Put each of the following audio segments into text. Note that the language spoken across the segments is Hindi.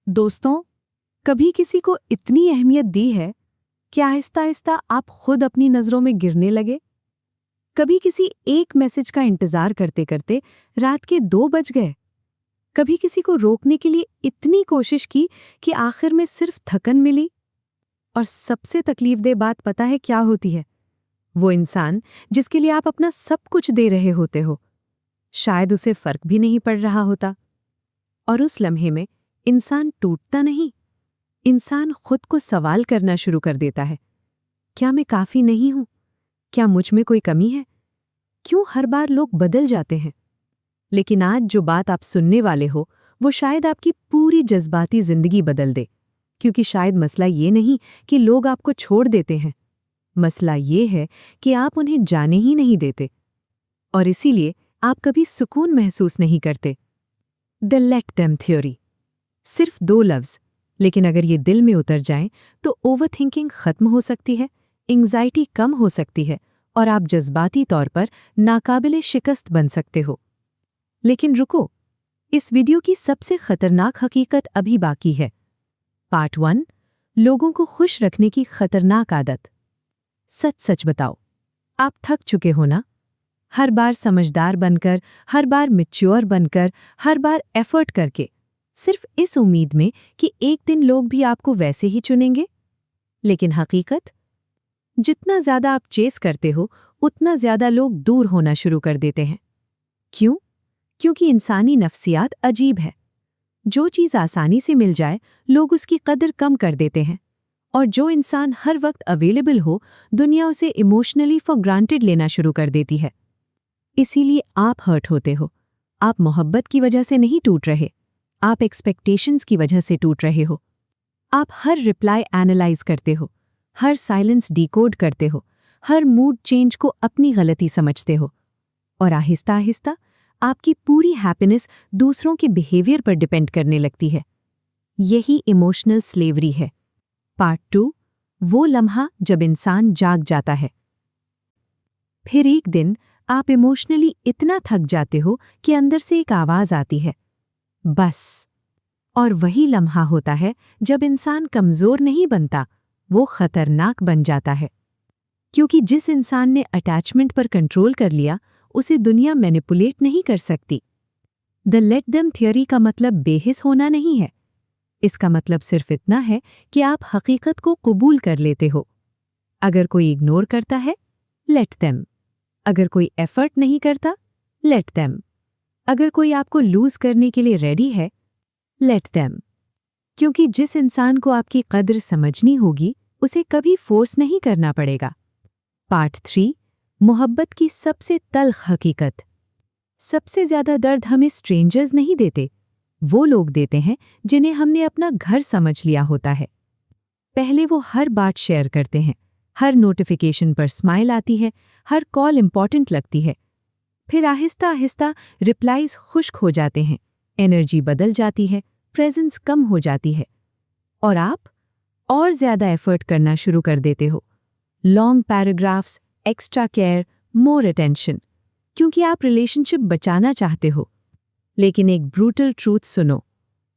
दोस्तों, कभी किसी को इतनी अहमियत दी है कि आहिस्ता आहिस्ता आप खुद अपनी नज़रों में गिरने लगे। कभी किसी एक मैसेज का इंतज़ार करते करते रात के 2 बज गए। कभी किसी को रोकने के लिए इतनी कोशिश की कि आखिर में सिर्फ थकन मिली। और सबसे तकलीफदेह बात पता है क्या होती है? वो इंसान जिसके लिए आप अपना सब कुछ दे रहे होते हो, शायद उसे फर्क भी नहीं पड़ रहा होता। और उस लम्हे में इंसान टूटता नहीं, इंसान खुद को सवाल करना शुरू कर देता है। क्या मैं काफ़ी नहीं हूं? क्या मुझ में कोई कमी है? क्यों हर बार लोग बदल जाते हैं? लेकिन आज जो बात आप सुनने वाले हो वो शायद आपकी पूरी जज्बाती जिंदगी बदल दे। क्योंकि शायद मसला ये नहीं कि लोग आपको छोड़ देते हैं, मसला ये है कि आप उन्हें जाने ही नहीं देते। और इसीलिए आप कभी सुकून महसूस नहीं करते। The let them theory. सिर्फ 2 लफ्ज़, लेकिन अगर ये दिल में उतर जाएं तो ओवरथिंकिंग खत्म हो सकती है, एंग्जाइटी कम हो सकती है और आप जज्बाती तौर पर नाकाबिले शिकस्त बन सकते हो। लेकिन रुको, इस वीडियो की सबसे खतरनाक हकीकत अभी बाकी है। पार्ट 1, लोगों को खुश रखने की खतरनाक आदत। सच सच बताओ, आप थक चुके हो ना? हर बार समझदार बनकर, हर बार मैच्योर बनकर, हर बार एफर्ट करके, सिर्फ इस उम्मीद में कि एक दिन लोग भी आपको वैसे ही चुनेंगे। लेकिन हकीकत, जितना ज्यादा आप चेस करते हो उतना ज्यादा लोग दूर होना शुरू कर देते हैं। क्यों? क्योंकि इंसानी नफ्सियात अजीब है। जो चीज़ आसानी से मिल जाए लोग उसकी कदर कम कर देते हैं, और जो इंसान हर वक्त अवेलेबल हो दुनिया उसे इमोशनली फॉर ग्रांटेड लेना शुरू कर देती है। इसीलिए आप हर्ट होते हो। आप मोहब्बत की वजह से नहीं टूट रहे, आप एक्सपेक्टेशंस की वजह से टूट रहे हो। आप हर रिप्लाई एनालाइज करते हो, हर साइलेंस डिकोड करते हो, हर मूड चेंज को अपनी गलती समझते हो। और आहिस्ता आहिस्ता आपकी पूरी हैप्पीनेस दूसरों के बिहेवियर पर डिपेंड करने लगती है। यही इमोशनल स्लेवरी है। पार्ट 2, वो लम्हा जब इंसान जाग जाता है। फिर एक दिन आप इमोशनली इतना थक जाते हो कि अंदर से एक आवाज़ आती है, बस। और वही लम्हा होता है जब इंसान कमज़ोर नहीं बनता, वो खतरनाक बन जाता है। क्योंकि जिस इंसान ने अटैचमेंट पर कंट्रोल कर लिया उसे दुनिया मैनिपुलेट नहीं कर सकती। द लेट देम थियरी का मतलब बेहिस होना नहीं है। इसका मतलब सिर्फ इतना है कि आप हकीकत को कबूल कर लेते हो। अगर कोई इग्नोर करता है, लेट देम। अगर कोई एफर्ट नहीं करता, लेट देम। अगर कोई आपको लूज करने के लिए रेडी है, लेट देम। क्योंकि जिस इंसान को आपकी कद्र समझनी होगी उसे कभी फोर्स नहीं करना पड़ेगा। पार्ट 3, मोहब्बत की सबसे तल्ख हकीकत। सबसे ज्यादा दर्द हमें स्ट्रेंजर्स नहीं देते, वो लोग देते हैं जिन्हें हमने अपना घर समझ लिया होता है। पहले वो हर बात शेयर करते हैं, हर नोटिफिकेशन पर स्माइल आती है, हर कॉल इंपॉर्टेंट लगती है। फिर आहिस्ता आहिस्ता रिप्लाईज खुश्क हो जाते हैं, एनर्जी बदल जाती है, प्रेजेंस कम हो जाती है, और आप और ज्यादा एफर्ट करना शुरू कर देते हो। Long paragraphs, extra care, more attention, क्योंकि आप रिलेशनशिप बचाना चाहते हो। लेकिन एक ब्रूटल ट्रूथ सुनो,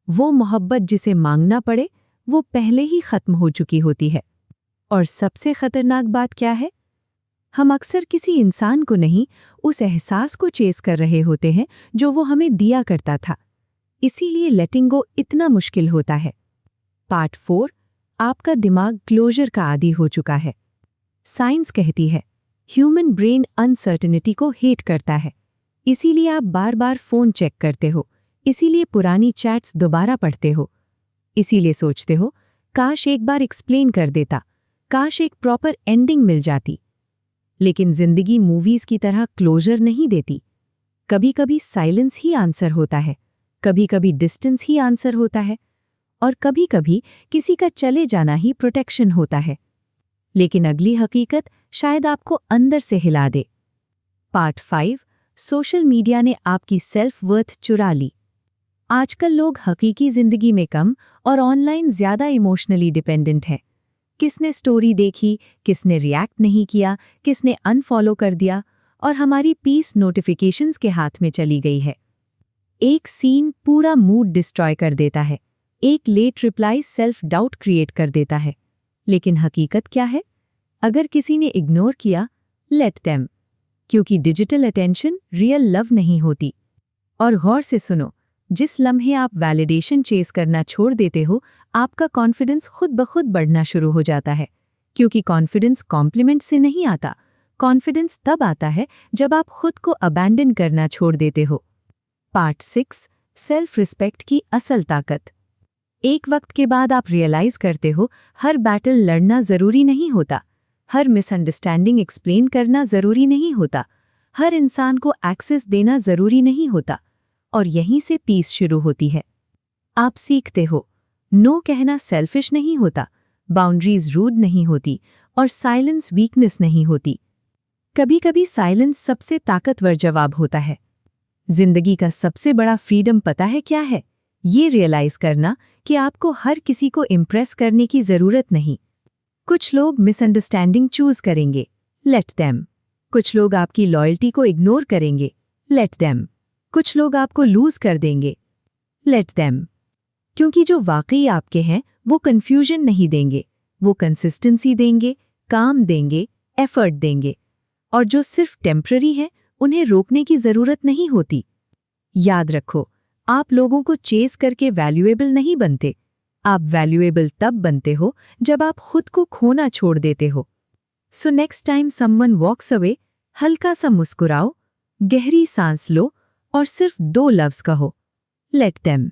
वो मोहब्बत जिसे मांगना पड़े वो पहले ही खत्म हो चुकी होती है। और सबसे खतरनाक बात क्या है? हम अक्सर किसी इंसान को नहीं, उस एहसास को चेस कर रहे होते हैं जो वो हमें दिया करता था। इसीलिए लेटिंग गो इतना मुश्किल होता है। पार्ट 4, आपका दिमाग क्लोजर का आदी हो चुका है। साइंस कहती है ह्यूमन ब्रेन अनसर्टेनिटी को हेट करता है। इसीलिए आप बार बार फोन चेक करते हो, इसीलिए पुरानी चैट्स दोबारा पढ़ते हो, इसीलिए सोचते हो काश एक बार एक्सप्लेन कर देता, काश एक प्रॉपर एंडिंग मिल जाती। लेकिन जिंदगी मूवीज की तरह क्लोजर नहीं देती। कभी कभी साइलेंस ही आंसर होता है, कभी कभी डिस्टेंस ही आंसर होता है, और कभी कभी किसी का चले जाना ही प्रोटेक्शन होता है। लेकिन अगली हकीकत शायद आपको अंदर से हिला दे। पार्ट 5, सोशल मीडिया ने आपकी सेल्फ वर्थ चुरा ली। आजकल लोग हकीकी जिंदगी में कम और ऑनलाइन ज्यादा इमोशनली डिपेंडेंट हैं। किसने स्टोरी देखी, किसने रिएक्ट नहीं किया, किसने अनफॉलो कर दिया, और हमारी पीस नोटिफिकेशंस के हाथ में चली गई है। एक सीन पूरा मूड डिस्ट्रॉय कर देता है। एक late reply self doubt create कर देता है। लेकिन हकीकत क्या है? अगर किसी ने इग्नोर किया, लेट देम, क्योंकि डिजिटल अटेंशन रियल लव नहीं होती। और गौर से सुनो, जिस लम्हे आप वैलिडेशन चेस करना छोड़ देते हो, आपका कॉन्फिडेंस खुद ब खुद बढ़ना शुरू हो जाता है। क्योंकि कॉन्फिडेंस कॉम्प्लीमेंट से नहीं आता, कॉन्फिडेंस तब आता है जब आप खुद को अबैंडन करना छोड़ देते हो। पार्ट 6, सेल्फ रिस्पेक्ट की असल ताकत। एक वक्त के बाद आप रियलाइज करते हो, हर बैटल लड़ना जरूरी नहीं होता, हर मिसअंडरस्टैंडिंग एक्सप्लेन करना जरूरी नहीं होता, हर इंसान को एक्सेस देना जरूरी नहीं होता। और यहीं से पीस शुरू होती है। आप सीखते हो, नो कहना सेल्फिश नहीं होता, बाउंड्रीज रूड नहीं होती, और साइलेंस वीकनेस नहीं होती। कभी कभी साइलेंस सबसे ताकतवर जवाब होता है। जिंदगी का सबसे बड़ा फ्रीडम पता है क्या है? ये रियलाइज करना कि आपको हर किसी को इम्प्रेस करने की जरूरत नहीं। कुछ लोग मिसअंडरस्टैंडिंग चूज करेंगे, लेट देम। कुछ लोग आपकी लॉयल्टी को इग्नोर करेंगे, लेट देम। कुछ लोग आपको लूज कर देंगे, लेट देम। क्योंकि जो वाकई आपके हैं वो कंफ्यूजन नहीं देंगे, वो कंसिस्टेंसी देंगे, काम देंगे, एफर्ट देंगे। और जो सिर्फ टेम्पररी है, उन्हें रोकने की जरूरत नहीं होती। याद रखो, आप लोगों को चेस करके वैल्यूएबल नहीं बनते। आप वैल्यूएबल तब बनते हो जब आप खुद को खोना छोड़ देते हो। So next time someone walks away, हल्का सा मुस्कुराओ, गहरी सांस लो और सिर्फ 2 लफ्ज कहो, लेट देम।